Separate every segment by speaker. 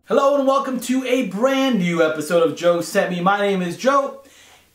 Speaker 1: Hello and welcome to a brand new episode of Joe Sent Me. My name is Joe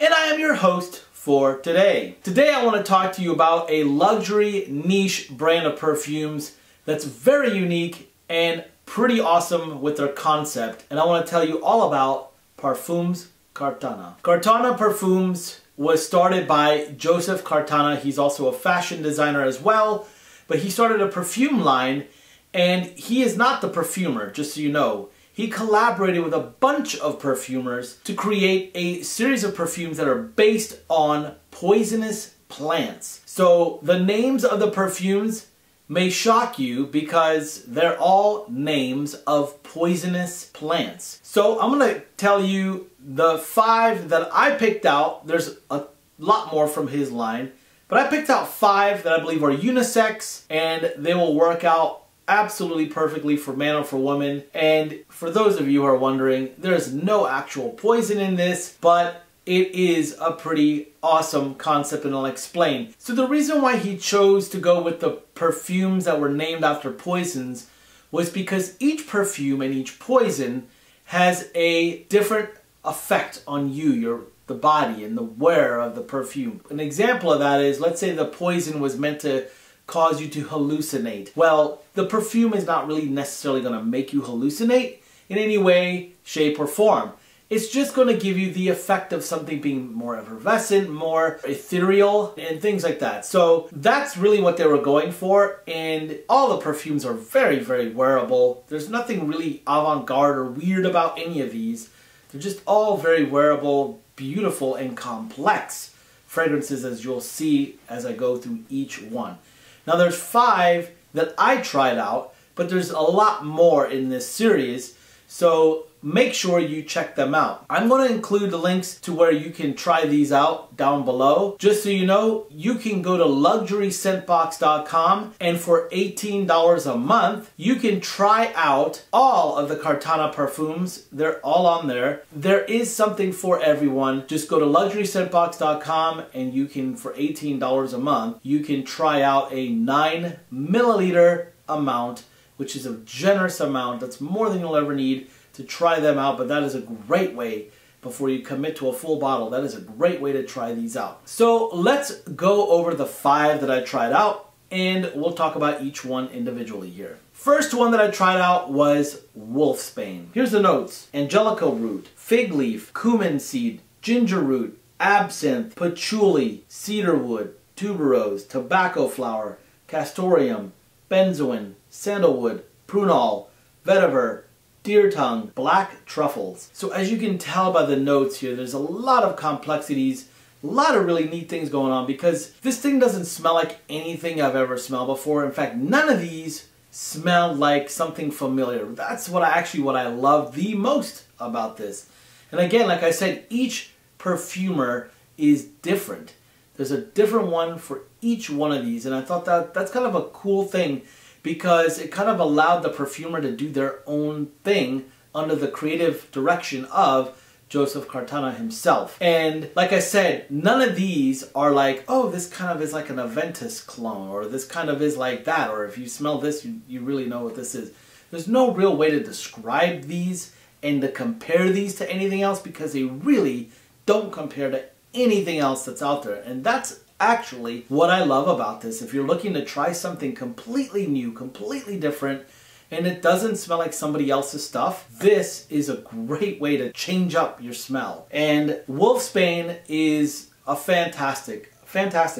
Speaker 1: and I am your host for today. Today I want to talk to you about a luxury niche brand of perfumes that's very unique and pretty awesome with their concept. And I want to tell you all about Parfums Quartana. Quartana Parfums was started by Joseph Quartana. He's also a fashion designer as well, but he started a perfume line and he is not the perfumer, just so you know. He collaborated with a bunch of perfumers to create a series of perfumes that are based on poisonous plants. So the names of the perfumes may shock you because they're all names of poisonous plants. So I'm going to tell you the 5 that I picked out. There's a lot more from his line, but I picked out 5 that I believe are unisex and they will work out absolutely perfectly for man or for woman. And for those of you who are wondering, there's no actual poison in this, but it is a pretty awesome concept and I'll explain. So the reason why he chose to go with the perfumes that were named after poisons was because each perfume and each poison has a different effect on you, the body and the wearer of the perfume. An example of that is, let's say the poison was meant to cause you to hallucinate. Well, the perfume is not really necessarily going to make you hallucinate in any way, shape, or form. It's just going to give you the effect of something being more effervescent, more ethereal, and things like that. So that's really what they were going for, and all the perfumes are very, very wearable. There's nothing really avant-garde or weird about any of these. They're just all very wearable, beautiful, and complex fragrances, as you'll see as I go through each one. Now there's 5 that I tried out, but there's a lot more in this series, so make sure you check them out. I'm going to include the links to where you can try these out down below. Just so you know, you can go to luxuryscentbox.com and for $18 a month, you can try out all of the Quartana perfumes. They're all on there. There is something for everyone. Just go to luxuryscentbox.com and you can, for $18 a month, you can try out a 9 milliliter amount, which is a generous amount. That's more than you'll ever need to try them out, but that is a great way, before you commit to a full bottle, that is a great way to try these out. So let's go over the 5 that I tried out, and we'll talk about each one individually here. First one that I tried out was Wolfsbane. Here's the notes: Angelica root, fig leaf, cumin seed, ginger root, absinthe, patchouli, cedarwood, tuberose, tobacco flower, castoreum, benzoin, sandalwood, prunol, vetiver, deer tongue, black truffles. So as you can tell by the notes here, there's a lot of complexities, a lot of really neat things going on, because this thing doesn't smell like anything I've ever smelled before. In fact, none of these smelled like something familiar. That's what I love the most about this. And again, like I said, each perfumer is different. There's a different one for each one of these, and I thought that's kind of a cool thing, because it kind of allowed the perfumer to do their own thing under the creative direction of Joseph Quartana himself. And like I said, none of these are like, oh, this kind of is like an Aventus clone, or this kind of is like that, or if you smell this, you really know what this is. There's no real way to describe these and to compare these to anything else, because they really don't compare to anything else that's out there. And that's actually what I love about this. If you're looking to try something completely new, completely different, and it doesn't smell like somebody else's stuff, this is a great way to change up your smell. And Wolfsbane is a fantastic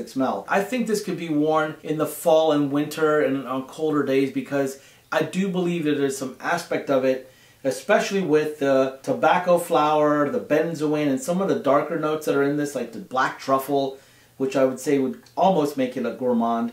Speaker 1: smell. I think this could be worn in the fall and winter and on colder days, because I do believe that there's some aspect of it, especially with the tobacco flower, the benzoin, and some of the darker notes that are in this, like the black truffle, which I would say would almost make it a gourmand.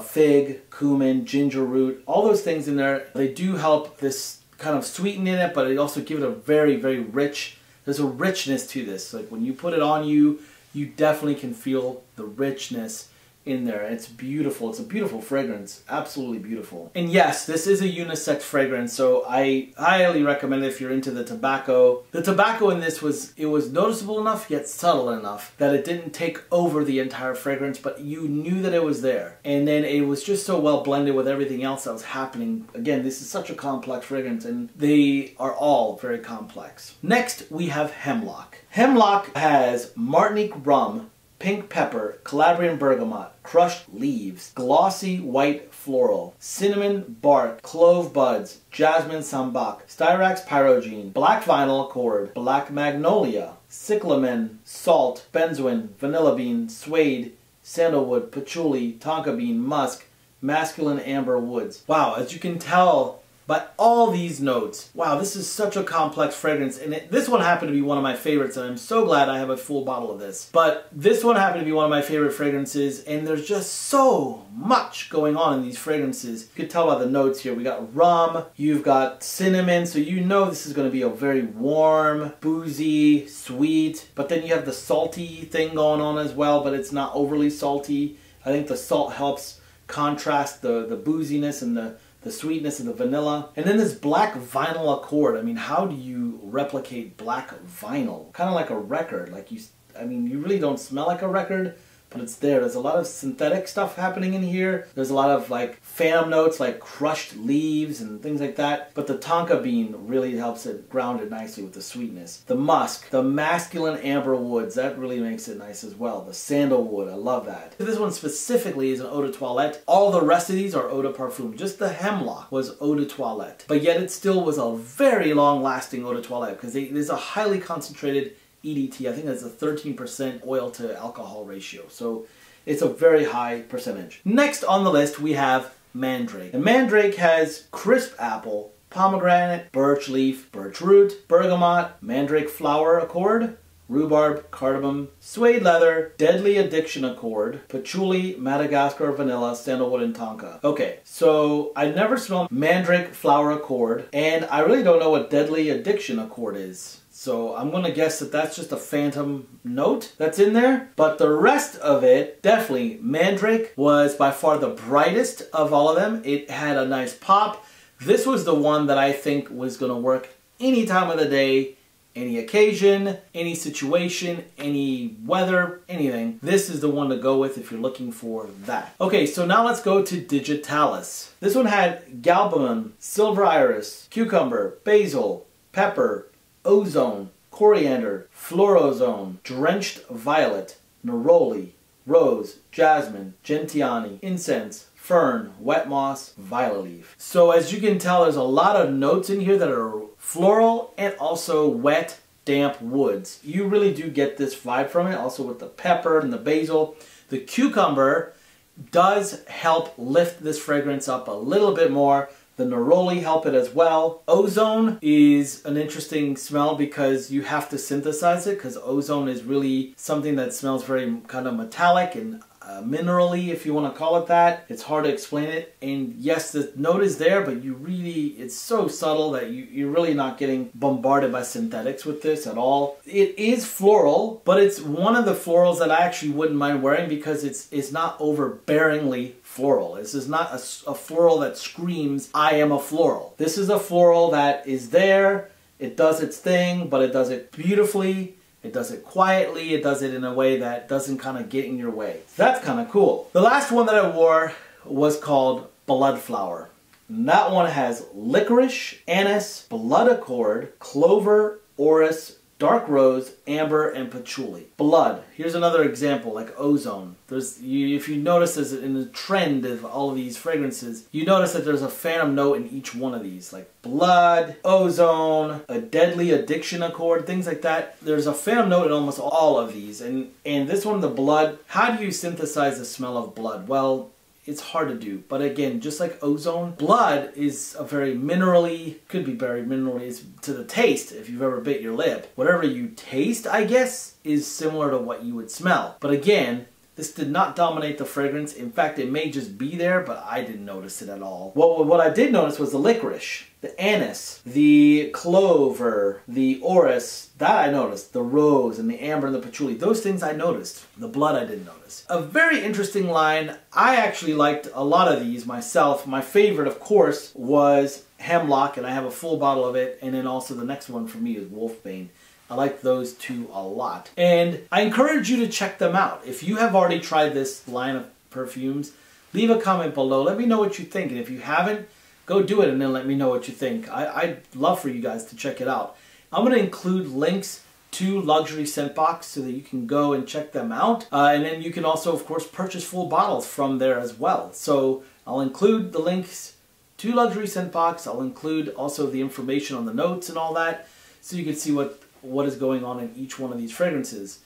Speaker 1: Fig, cumin, ginger root, all those things in there, they do help this kind of sweeten in it, but they also give it a very, very rich, there's a richness to this. Like when you put it on you, you definitely can feel the richness in there. It's beautiful. It's a beautiful fragrance. Absolutely beautiful. And yes, this is a unisex fragrance, so I highly recommend it if you're into the tobacco. The tobacco in this was noticeable enough yet subtle enough that it didn't take over the entire fragrance, but you knew that it was there. And then it was just so well blended with everything else that was happening. Again, this is such a complex fragrance, and they are all very complex. Next, we have Hemlock. Hemlock has Martinique rum, pink pepper, Calabrian bergamot, crushed leaves, glossy white floral, cinnamon bark, clove buds, jasmine sambac, Styrax pyrogene, black vinyl accord, black magnolia, cyclamen, salt, benzoin, vanilla bean, suede, sandalwood, patchouli, tonka bean, musk, masculine amber woods. Wow, as you can tell by all these notes, wow, this is such a complex fragrance. And this one happened to be one of my favorites, and I'm so glad I have a full bottle of this. But this one happened to be one of my favorite fragrances, and there's just so much going on in these fragrances. You can tell by the notes here. We got rum, you've got cinnamon, so you know this is going to be a very warm, boozy, sweet. But then you have the salty thing going on as well, but it's not overly salty. I think the salt helps contrast the booziness and the sweetness of the vanilla. And then this black vinyl accord. I mean, how do you replicate black vinyl? Kind of like a record. Like I mean, you really don't smell like a record, but it's there. There's a lot of synthetic stuff happening in here. There's a lot of like phantom notes like crushed leaves and things like that. But the tonka bean really helps it ground it nicely with the sweetness. The musk, the masculine amber woods, that really makes it nice as well. The sandalwood, I love that. This one specifically is an eau de toilette. All the rest of these are eau de parfum. Just the Hemlock was eau de toilette. But yet it still was a very long lasting eau de toilette because it is a highly concentrated EDT. I think that's a 13% oil to alcohol ratio. So it's a very high percentage. Next on the list we have Mandrake. And Mandrake has crisp apple, pomegranate, birch leaf, birch root, bergamot, mandrake flower accord, rhubarb, cardamom, suede leather, deadly addiction accord, patchouli, Madagascar vanilla, sandalwood, and tonka. Okay, so I never smelled mandrake flower accord, and I really don't know what deadly addiction accord is. So I'm going to guess that that's just a phantom note that's in there. But the rest of it, definitely, Mandrake was by far the brightest of all of them. It had a nice pop. This was the one that I think was going to work any time of the day, any occasion, any situation, any weather, anything. This is the one to go with if you're looking for that. Okay, so now let's go to Digitalis. This one had galbanum, silver iris, cucumber, basil, pepper, ozone, coriander, florozone, drenched violet, neroli, rose, jasmine, gentiani, incense, fern, wet moss, violet leaf. So as you can tell, there's a lot of notes in here that are floral and also wet, damp woods. You really do get this vibe from it, also with the pepper and the basil. The cucumber does help lift this fragrance up a little bit more. The neroli help it as well. Ozone is an interesting smell because you have to synthesize it, because ozone is really something that smells very kind of metallic and minerally, if you want to call it that. It's hard to explain it. And yes, the note is there, but it's so subtle that you're really not getting bombarded by synthetics with this at all. It is floral, but it's one of the florals that I actually wouldn't mind wearing because it's not overbearingly floral. This is not a floral that screams, I am a floral. This is a floral that is there, it does its thing, but it does it beautifully, it does it quietly, it does it in a way that doesn't kind of get in your way. So that's kind of cool. The last one that I wore was called Bloodflower. And that one has licorice, anise, blood accord, clover, orris, dark rose, amber, and patchouli. Blood. Here's another example, like ozone. If you notice as in the trend of all of these fragrances, you notice that there's a phantom note in each one of these, like blood, ozone, a deadly addiction accord, things like that. There's a phantom note in almost all of these. And this one, the blood, how do you synthesize the smell of blood? Well, it's hard to do. But again, just like ozone, blood is a very minerally, could be very minerally to the taste if you've ever bit your lip. Whatever you taste, I guess, is similar to what you would smell. But again, This did not dominate the fragrance. In fact, it may just be there, but I didn't notice it at all. What I did notice was the licorice, the anise, the clover, the orris. That I noticed. The rose and the amber and the patchouli. Those things I noticed. The blood I didn't notice. A very interesting line. I actually liked a lot of these myself. My favorite, of course, was Hemlock, and I have a full bottle of it. And then also the next one for me is Wolfsbane. I like those two a lot. And I encourage you to check them out. If you have already tried this line of perfumes, leave a comment below. Let me know what you think. And if you haven't, go do it and then let me know what you think. I'd love for you guys to check it out. I'm going to include links to Luxury Scent Box so that you can go and check them out. And then you can also, of course, purchase full bottles from there as well. So I'll include the links to Luxury Scent Box. I'll include also the information on the notes and all that so you can see what is going on in each one of these fragrances.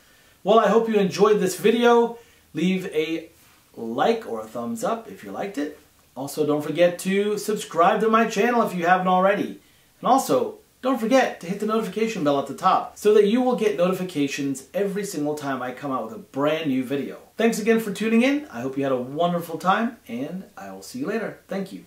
Speaker 1: Well, I hope you enjoyed this video. Leave a like or a thumbs up if you liked it. Also, don't forget to subscribe to my channel if you haven't already. And also, don't forget to hit the notification bell at the top so that you will get notifications every single time I come out with a brand new video. Thanks again for tuning in. I hope you had a wonderful time, and I will see you later. Thank you.